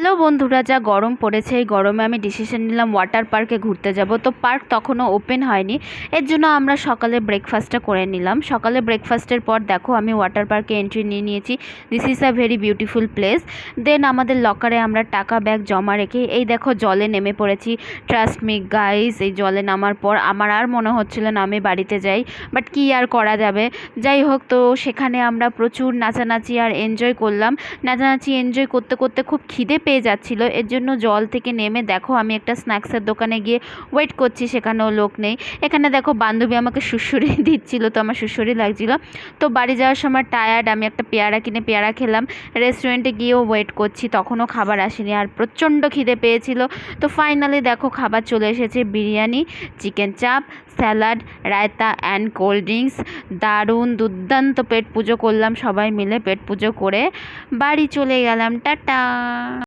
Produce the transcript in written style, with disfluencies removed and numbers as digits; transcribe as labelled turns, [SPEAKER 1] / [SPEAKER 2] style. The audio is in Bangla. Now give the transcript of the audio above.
[SPEAKER 1] হ্যালো বন্ধুরা, যা গরম পড়েছে এই গরমে আমি ডিসিশন নিলাম ওয়াটার পার্কে ঘুরতে যাব। তো পার্ক তখনও ওপেন হয়নি, এর জন্য আমরা সকালে ব্রেকফাস্টটা করে নিলাম। সকালে ব্রেকফাস্টের পর দেখো আমি ওয়াটার পার্কে এন্ট্রি নিয়ে নিয়েছি। This is a very beautiful place. Then আমাদের লকারে আমরা টাকা ব্যাগ জমা রেখে এই দেখো জলে নেমে পড়েছি। ট্রাস্ট মি গাইস, এই জলে নামার পর আমার আর মনে হচ্ছিল না আমি বাড়িতে যাই, বাট কি আর করা যাবে। যাই হোক, তো সেখানে আমরা প্রচুর নাচানাচি আর এনজয় করলাম। নাচানাচি এনজয় করতে করতে খুব খিদে পেয়ে যাচ্ছিলো, এর জন্য জল থেকে নেমে দেখো আমি একটা স্ন্যাক্সের দোকানে গিয়ে ওয়েট করছি, সেখানেও লোক নেই। এখানে দেখো বান্ধবী আমাকে সুড়সুড়ি দিচ্ছিল, তো আমার সুড়সুড়ি লাগছিলো। তো বাড়ি যাওয়ার সময় টায়ার্ড, আমি একটা পেয়ারা কিনে পেয়ারা খেলাম। রেস্টুরেন্টে গিয়েও ওয়েট করছি, তখনও খাবার আসেনি আর প্রচণ্ড খিদে পেয়েছিল। তো ফাইনালি দেখো খাবার চলে এসেছে, বিরিয়ানি, চিকেন চাপ, salad, raita and cold drinks. দারুণ দুর্দান্ত পেট পুজো করলাম সবাই মিলে। পেট পুজো করে বাড়ি চলে গেলাম। টাটা।